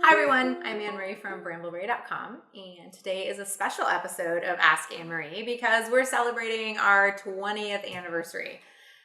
Hi everyone, I'm Anne-Marie from BrambleBerry.com, and today is a special episode of Ask Anne-Marie because we're celebrating our 20th anniversary.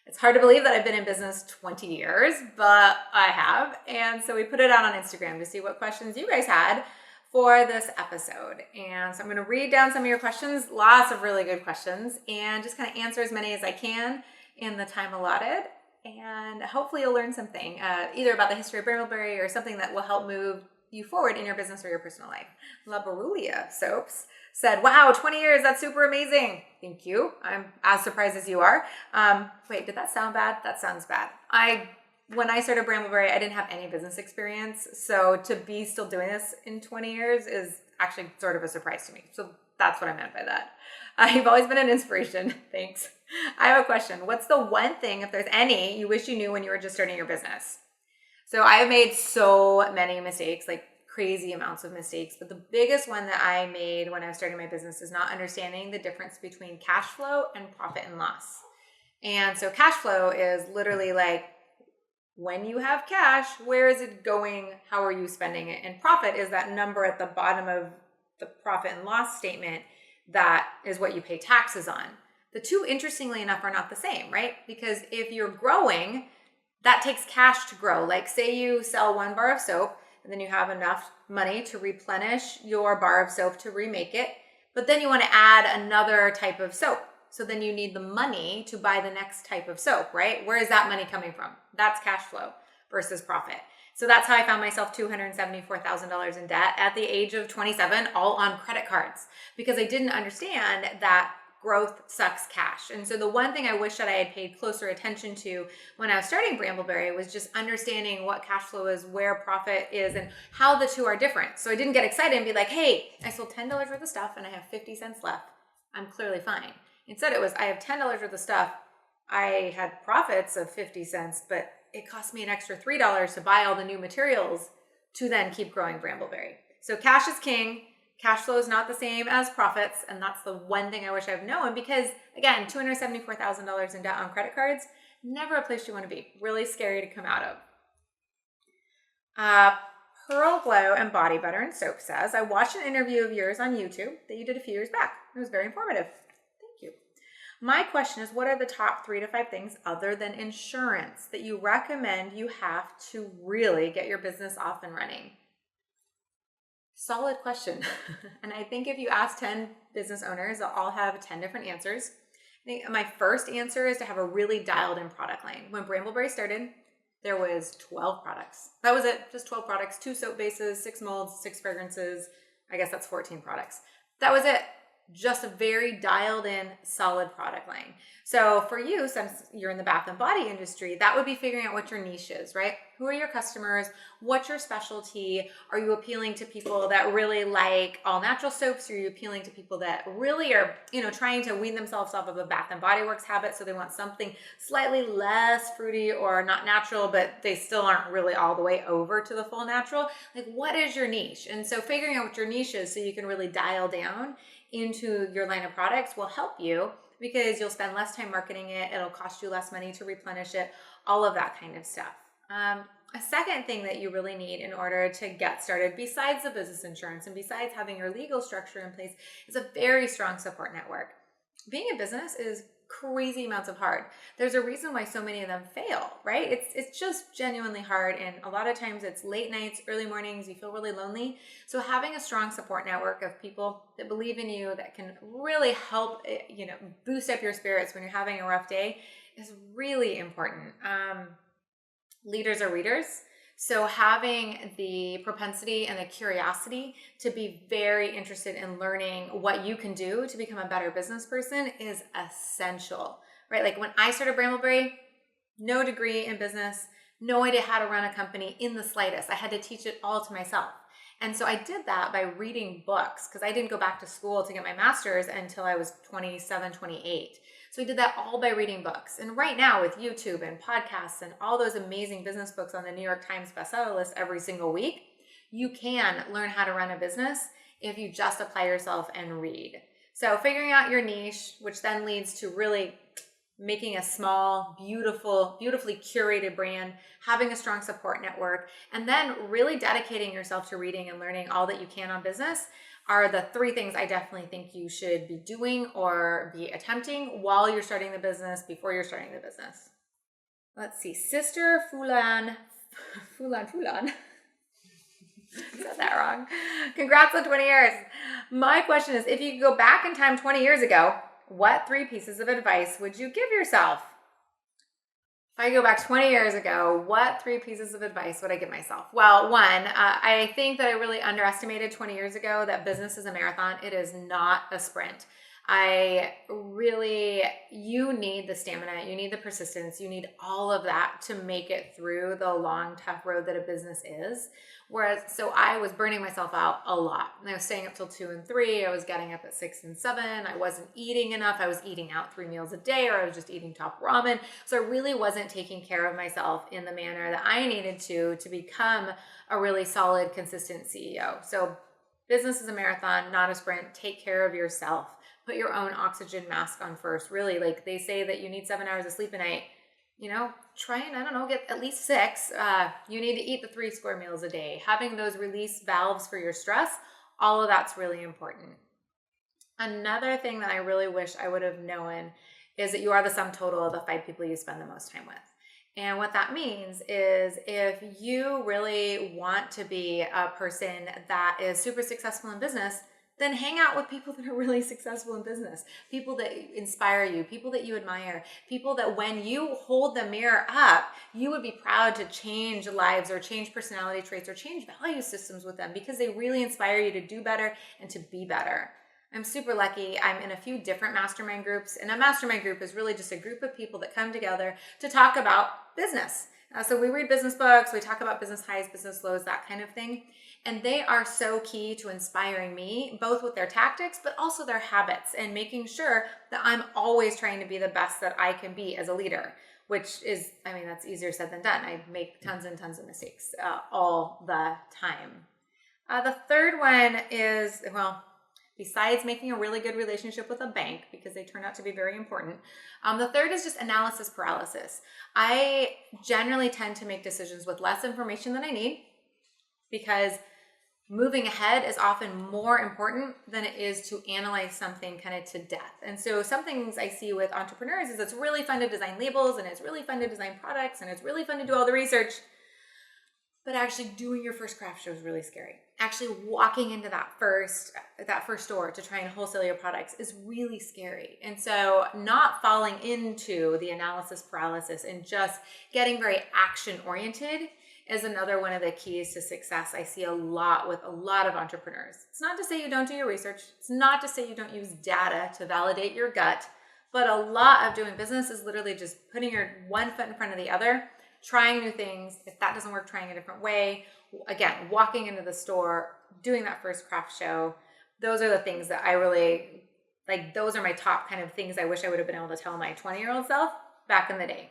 It's hard to believe that I've been in business 20 years, but I have, and so we put it out on Instagram to see what questions you guys had for this episode. And so I'm going to read down some of your questions, lots of really good questions, and just kind of answer as many as I can in the time allotted. And hopefully you'll learn something, either about the history of Bramble Berry or something that will help move you forward in your business or your personal life. Labulariasoaps said, wow, 20 years, that's super amazing. Thank you. I'm as surprised as you are. Wait, did that sound bad? That sounds bad. When I started Bramble Berry, I didn't have any business experience. So to be still doing this in 20 years is actually sort of a surprise to me. So that's what I meant by that. You've always been an inspiration. Thanks. I have a question. What's the one thing, if there's any, you wish you knew when you were just starting your business? So I have made so many mistakes, like crazy amounts of mistakes. But the biggest one that I made when I was starting my business is not understanding the difference between cash flow and profit and loss. And so cash flow is literally like, when you have cash, where is it going? How are you spending it? And profit is that number at the bottom of the profit and loss statement. That is what you pay taxes on. The two, interestingly enough, are not the same, right? Because if you're growing, that takes cash to grow. Like say you sell one bar of soap and then you have enough money to replenish your bar of soap to remake it, but then you want to add another type of soap. So then you need the money to buy the next type of soap, right? Where is that money coming from? That's cash flow versus profit. So that's how I found myself $274,000 in debt at the age of 27, all on credit cards, because I didn't understand that growth sucks cash. And so the one thing I wish that I had paid closer attention to when I was starting Bramble Berry was just understanding what cash flow is, where profit is, and how the two are different. So I didn't get excited and be like, hey, I sold $10 worth of stuff and I have 50 cents left. I'm clearly fine. Instead it was, I have $10 worth of stuff. I had profits of 50 cents, but it cost me an extra $3 to buy all the new materials to then keep growing Bramble Berry. So cash is king. Cash flow is not the same as profits, and that's the one thing I wish I've known because, again, $274,000 in debt on credit cards, never a place you want to be. Really scary to come out of. Pearl Glow and Body Butter and Soap says, I watched an interview of yours on YouTube that you did a few years back. It was very informative. Thank you. My question is, what are the top 3 to 5 things other than insurance that you recommend you have to really get your business off and running? Solid question. And I think if you ask 10 business owners, they'll all have 10 different answers. I think my first answer is to have a really dialed in product line. When Bramble Berry started, there was 12 products. That was it, just 12 products, 2 soap bases, 6 molds, 6 fragrances. I guess that's 14 products. That was it. Just a very dialed in, solid product line. So for you, since you're in the bath and body industry, that would be figuring out what your niche is, right? Who are your customers? What's your specialty? Are you appealing to people that really like all natural soaps? Are you appealing to people that really are, trying to wean themselves off of a Bath and Body Works habit? So they want something slightly less fruity or not natural, but they still aren't really all the way over to the full natural. Like, what is your niche? And so figuring out what your niche is so you can really dial down into your line of products will help you because you'll spend less time marketing it. It'll cost you less money to replenish it, all of that kind of stuff. A second thing that you really need in order to get started, besides the business insurance and besides having your legal structure in place, is a very strong support network. Being a business is crazy amounts of hard. There's a reason why so many of them fail, right? It's just genuinely hard. And a lot of times it's late nights, early mornings, you feel really lonely. So having a strong support network of people that believe in you, that can really help, boost up your spirits when you're having a rough day is really important. Leaders are readers. So having the propensity and the curiosity to be very interested in learning what you can do to become a better business person is essential, right? Like when I started Bramble Berry, no degree in business, no idea how to run a company in the slightest. I had to teach it all to myself. And so I did that by reading books because I didn't go back to school to get my master's until I was 27, 28. So I did that all by reading books. And right now with YouTube and podcasts and all those amazing business books on the New York Times bestseller list every single week, you can learn how to run a business if you just apply yourself and read. So figuring out your niche, which then leads to really making a small, beautifully curated brand, having a strong support network, and then really dedicating yourself to reading and learning all that you can on business are the three things I definitely think you should be doing or be attempting while you're starting the business, before you're starting the business. Let's see, Sister Fulan. Said that wrong. Congrats on 20 years. My question is, if you could go back in time 20 years ago, what 3 pieces of advice would you give yourself? If I go back 20 years ago, what 3 pieces of advice would I give myself? Well, one, I think that I really underestimated 20 years ago that business is a marathon. It is not a sprint. You need the stamina, you need the persistence, you need all of that to make it through the long, tough road that a business is. So I was burning myself out a lot. And I was staying up till 2 and 3. I was getting up at 6 and 7. I wasn't eating enough. I was eating out 3 meals a day, or I was just eating top ramen. So I really wasn't taking care of myself in the manner that I needed to become a really solid, consistent CEO. So business is a marathon, not a sprint. Take care of yourself. Put your own oxygen mask on first. Really, like they say that you need 7 hours of sleep a night. Try and, get at least 6. You need to eat the 3 square meals a day. Having those release valves for your stress, all of that's really important. Another thing that I really wish I would have known is that you are the sum total of the 5 people you spend the most time with. And what that means is if you really want to be a person that is super successful in business, then hang out with people that are really successful in business, people that inspire you, people that you admire, people that when you hold the mirror up, you would be proud to change lives or change personality traits or change value systems with them because they really inspire you to do better and to be better. I'm super lucky. I'm in a few different mastermind groups, and a mastermind group is really just a group of people that come together to talk about business. So we read business books, we talk about business highs, business lows, that kind of thing. And they are so key to inspiring me, both with their tactics, but also their habits, and making sure that I'm always trying to be the best that I can be as a leader, which is, that's easier said than done. I make tons and tons of mistakes all the time. The third one is, besides making a really good relationship with a bank, because they turn out to be very important, the third is just analysis paralysis. I generally tend to make decisions with less information than I need, because moving ahead is often more important than it is to analyze something kind of to death. And so some things I see with entrepreneurs is it's really fun to design labels, and it's really fun to design products, and it's really fun to do all the research. But actually doing your first craft show is really scary. Actually walking into that first store to try and wholesale your products is really scary. And so not falling into the analysis paralysis and just getting very action oriented is another one of the keys to success I see a lot with a lot of entrepreneurs. It's not to say you don't do your research. It's not to say you don't use data to validate your gut, but a lot of doing business is literally just putting your one foot in front of the other, trying new things. If that doesn't work, trying a different way. Again, walking into the store, doing that first craft show. Those are the things that I really, those are my top kind of things I wish I would have been able to tell my 20-year-old self back in the day.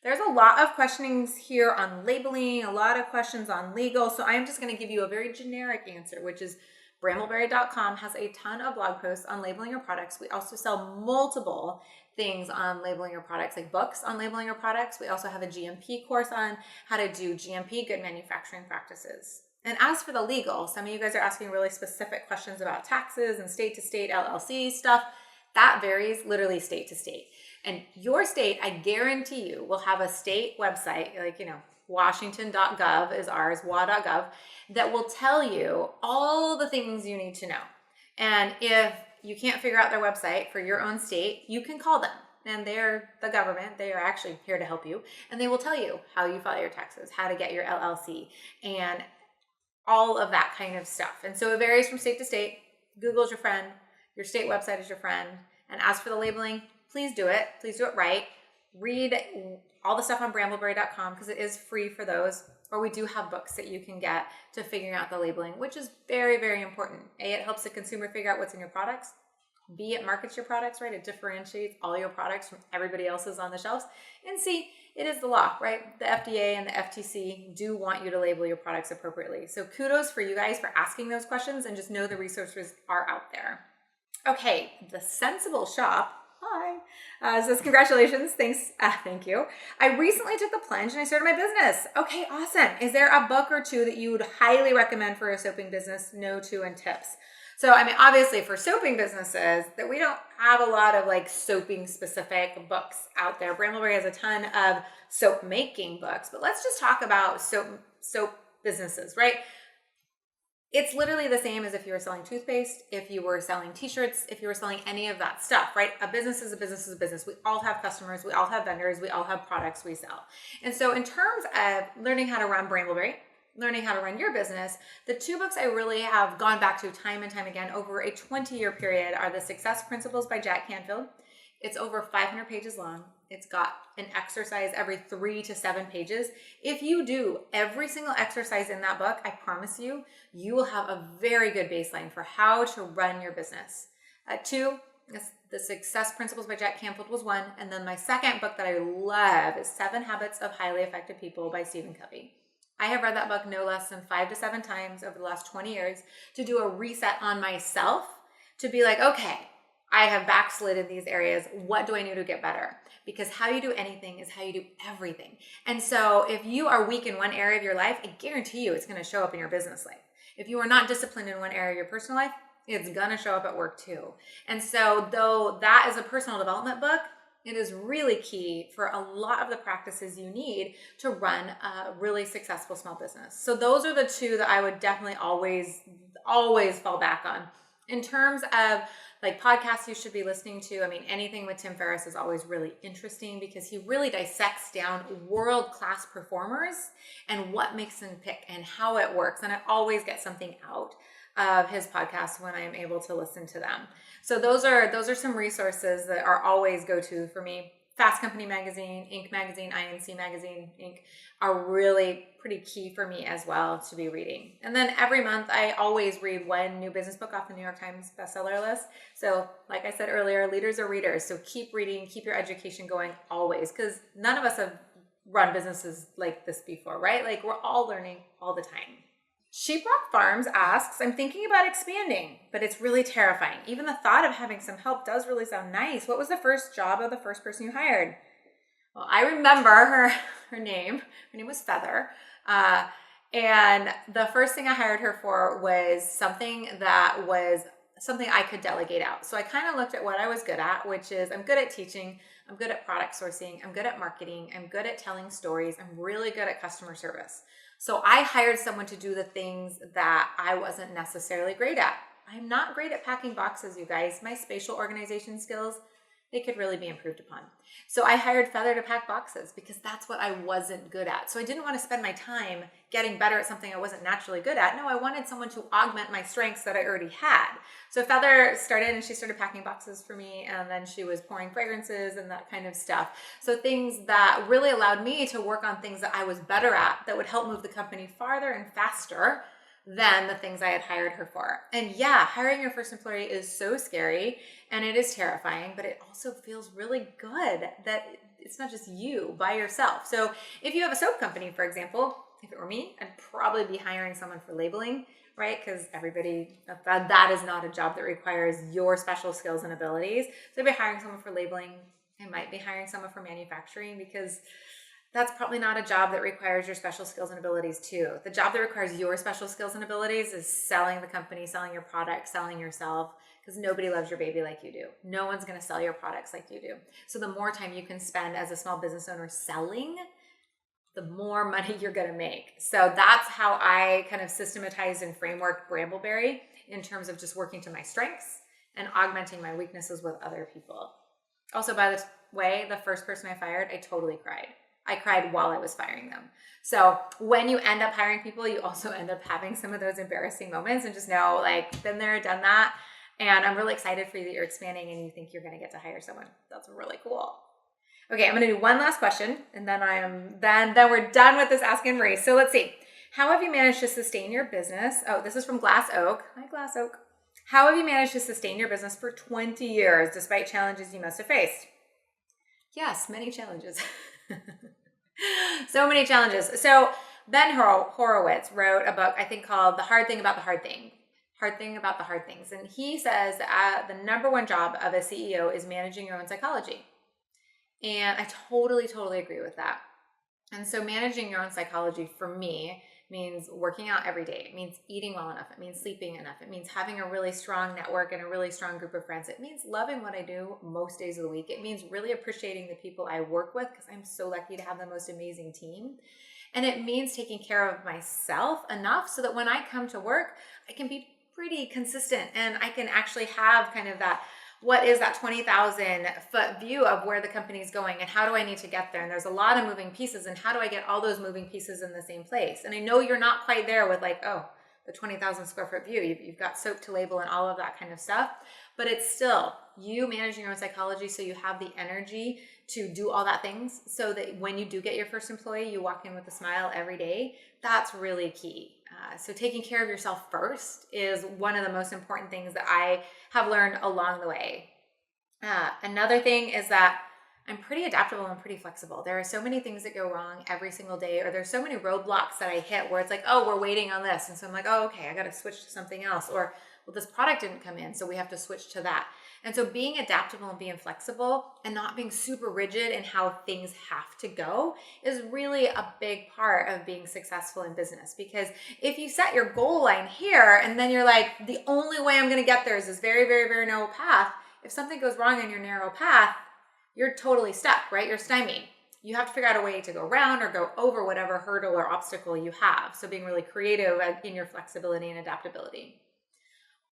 There's a lot of questionings here on labeling, a lot of questions on legal. So I'm just going to give you a very generic answer, which is brambleberry.com has a ton of blog posts on labeling your products. We also sell multiple things on labeling your products, like books on labeling your products. We also have a GMP course on how to do GMP, good manufacturing practices. And as for the legal, some of you guys are asking really specific questions about taxes and state to state LLC stuff. That varies literally state to state. And your state, I guarantee you, will have a state website, Washington.gov is ours, wa.gov, that will tell you all the things you need to know. And if you can't figure out their website for your own state, you can call them. And they're the government. They are actually here to help you. And they will tell you how you file your taxes, how to get your LLC, and all of that kind of stuff. And so it varies from state to state. Google's your friend. Your state website is your friend. And as for the labeling, please do it. Please do it right. Read all the stuff on brambleberry.com because it is free for those. Or we do have books that you can get to figuring out the labeling, which is very, very important. A, it helps the consumer figure out what's in your products. B, it markets your products, right? It differentiates all your products from everybody else's on the shelves. And C, it is the law, right? The FDA and the FTC do want you to label your products appropriately. So kudos for you guys for asking those questions, and just know the resources are out there. Okay, the Sensible Shop Hi. Says, congratulations. Thanks. Thank you. I recently took the plunge and I started my business. Okay, awesome. Is there a book or two that you would highly recommend for a soaping business? No to and tips. So, I mean, obviously for soaping businesses that we don't have a lot of like soaping specific books out there. Bramble Berry has a ton of soap making books, but let's just talk about soap businesses, right? It's literally the same as if you were selling toothpaste, if you were selling t-shirts, if you were selling any of that stuff, right? A business is a business is a business. We all have customers, we all have vendors, we all have products we sell. And so in terms of learning how to run Brambleberry, learning how to run your business, the two books I really have gone back to time and time again over a 20-year period are The Success Principles by Jack Canfield. It's over 500 pages long. It's got an exercise every 3 to 7 pages. If you do every single exercise in that book, I promise you, you will have a very good baseline for how to run your business. Two, The Success Principles by Jack Canfield was one. And then my second book that I love is 7 Habits of Highly Effective People by Stephen Covey. I have read that book no less than 5 to 7 times over the last 20 years to do a reset on myself, to be like, okay, I have backslid in these areas. What do I need to get better? Because how you do anything is how you do everything. And so if you are weak in one area of your life, I guarantee you it's going to show up in your business life. If you are not disciplined in one area of your personal life, it's going to show up at work too. And so though that is a personal development book, it is really key for a lot of the practices you need to run a really successful small business. So those are the two that I would definitely always fall back on. In terms of like podcasts you should be listening to, I mean, anything with Tim Ferriss is always really interesting because he really dissects down world-class performers and what makes them pick and how it works. And I always get something out of his podcast when I'm able to listen to them. So those are some resources that are always go-to for me. Fast Company Magazine, Inc. Magazine, INC Magazine, Inc. are really pretty key for me as well to be reading. And then every month, I always read one new business book off the New York Times bestseller list. So like I said earlier, leaders are readers. So keep reading, keep your education going always, because none of us have run businesses like this before, right? Like we're all learning all the time. sheeprockfarms asks, I'm thinking about expanding, but it's really terrifying. Even the thought of having some help does really sound nice. What was the first job of the first person you hired? Well, I remember her name. Her name was Feather. And the first thing I hired her for was something I could delegate out. So I kind of looked at what I was good at, which is I'm good at teaching, I'm good at product sourcing, I'm good at marketing, I'm good at telling stories, I'm really good at customer service. So I hired someone to do the things that I wasn't necessarily great at. I'm not great at packing boxes, you guys. My spatial organization skills, they could really be improved upon. So I hired Feather to pack boxes because that's what I wasn't good at. So I didn't want to spend my time getting better at something I wasn't naturally good at. No, I wanted someone to augment my strengths that I already had. So Feather started and she started packing boxes for me, and then she was pouring fragrances and that kind of stuff. So things that really allowed me to work on things that I was better at that would help move the company farther and faster than the things I had hired her for. And yeah, hiring your first employee is so scary and it is terrifying, but it also feels really good that it's not just you by yourself. So if you have a soap company, for example, if it were me, I'd probably be hiring someone for labeling, right? Because that is not a job that requires your special skills and abilities. So I'd be hiring someone for labeling. I might be hiring someone for manufacturing because that's probably not a job that requires your special skills and abilities too. The job that requires your special skills and abilities is selling the company, selling your product, selling yourself, because nobody loves your baby like you do. No one's going to sell your products like you do. So the more time you can spend as a small business owner selling, the more money you're going to make. So that's how I kind of systematized and frameworked Brambleberry in terms of just working to my strengths and augmenting my weaknesses with other people. Also, by the way, the first person I fired, I totally cried. I cried while I was firing them. So when you end up hiring people, you also end up having some of those embarrassing moments, and just know, like, been there, done that. And I'm really excited for you that you're expanding and you think you're going to get to hire someone. That's really cool. Okay, I'm going to do one last question, and then we're done with this Ask Anne Marie. So let's see. How have you managed to sustain your business? Oh, this is from Glass Oak. Hi, Glass Oak. How have you managed to sustain your business for 20 years despite challenges you must have faced? Yes, many challenges. So many challenges. So Ben Horowitz wrote a book, I think, called The Hard Thing About the Hard Thing. hard thing about the hard things. And he says that the number one job of a CEO is managing your own psychology. And I totally, totally agree with that. And so managing your own psychology for me means working out every day. It means eating well enough. It means sleeping enough. It means having a really strong network and a really strong group of friends. It means loving what I do most days of the week. It means really appreciating the people I work with because I'm so lucky to have the most amazing team. And it means taking care of myself enough so that when I come to work, I can be pretty consistent and I can actually have kind of that, what is that 20,000 foot view of where the company is going and how do I need to get there? And there's a lot of moving pieces, and how do I get all those moving pieces in the same place? And I know you're not quite there with like, oh, the 20,000 square foot view. You've got soap to label and all of that kind of stuff, but it's still you managing your own psychology so you have the energy to do all that things so that when you do get your first employee, you walk in with a smile every day. That's really key. So taking care of yourself first is one of the most important things that I have learned along the way. Another thing is that I'm pretty adaptable and pretty flexible. There are so many things that go wrong every single day, or there's so many roadblocks that I hit where it's like, oh, we're waiting on this. And so I'm like, oh, okay, I got to switch to something else. Or, well, this product didn't come in, so we have to switch to that. And so being adaptable and being flexible and not being super rigid in how things have to go is really a big part of being successful in business. Because if you set your goal line here and then you're like, the only way I'm going to get there is this very, very, very narrow path. If something goes wrong on your narrow path, you're totally stuck, right? You're stymied. You have to figure out a way to go around or go over whatever hurdle or obstacle you have. So being really creative in your flexibility and adaptability.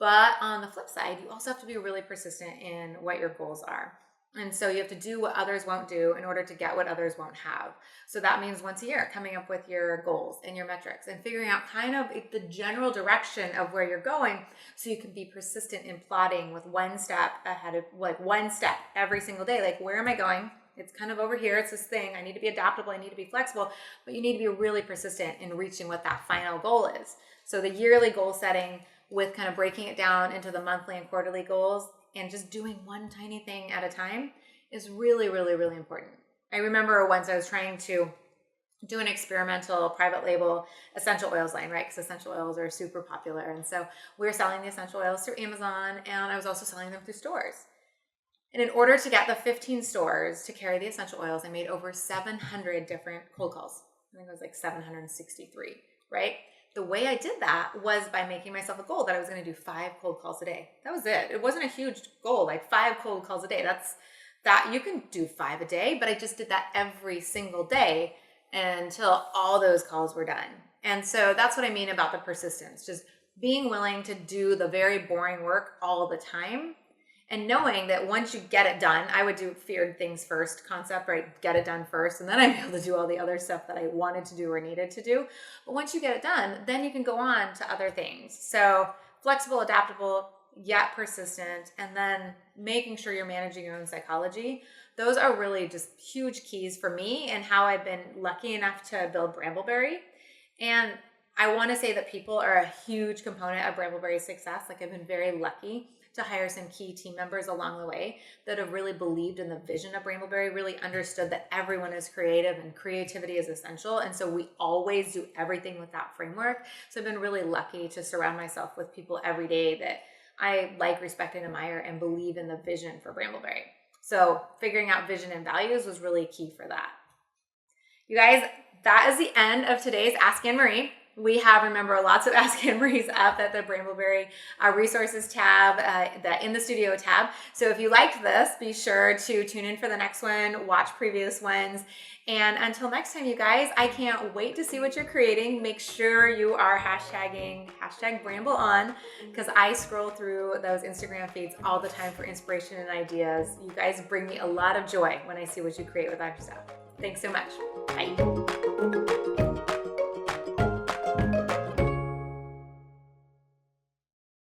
But on the flip side, you also have to be really persistent in what your goals are. And so you have to do what others won't do in order to get what others won't have. So that means once a year, coming up with your goals and your metrics and figuring out kind of the general direction of where you're going so you can be persistent in plotting with one step ahead of, like one step every single day. Like, where am I going? It's kind of over here. It's this thing. I need to be adaptable. I need to be flexible, but you need to be really persistent in reaching what that final goal is. So the yearly goal setting with kind of breaking it down into the monthly and quarterly goals and just doing one tiny thing at a time is really, really, really important. I remember once I was trying to do an experimental private label essential oils line, right? Because essential oils are super popular. And so we were selling the essential oils through Amazon, and I was also selling them through stores. And in order to get the 15 stores to carry the essential oils, I made over 700 different cold calls. I think it was like 763, right? The way I did that was by making myself a goal that I was going to do 5 cold calls a day. That was it. It wasn't a huge goal, like 5 cold calls a day. That you can do 5 a day, but I just did that every single day until all those calls were done. And so that's what I mean about the persistence, just being willing to do the very boring work all the time. And knowing that once you get it done, I would do feared things first concept, right? Get it done first, and then I'd be able to do all the other stuff that I wanted to do or needed to do. But once you get it done, then you can go on to other things. So flexible, adaptable, yet persistent, and then making sure you're managing your own psychology. Those are really just huge keys for me and how I've been lucky enough to build Bramble Berry. And I want to say that people are a huge component of Bramble Berry's success. Like, I've been very lucky to hire some key team members along the way that have really believed in the vision of Bramble Berry, really understood that everyone is creative and creativity is essential. And so we always do everything with that framework. So I've been really lucky to surround myself with people every day that I like, respect, and admire and believe in the vision for Bramble Berry. So figuring out vision and values was really key for that. You guys, that is the end of today's Ask Anne-Marie. We have, remember, lots of Ask Anne-Marie's up at the Bramble Berry resources tab, the In the Studio tab. So if you liked this, be sure to tune in for the next one, watch previous ones. And until next time, you guys, I can't wait to see what you're creating. Make sure you are hashtagging #BrambleOn, because I scroll through those Instagram feeds all the time for inspiration and ideas. You guys bring me a lot of joy when I see what you create with our stuff. Thanks so much. Bye.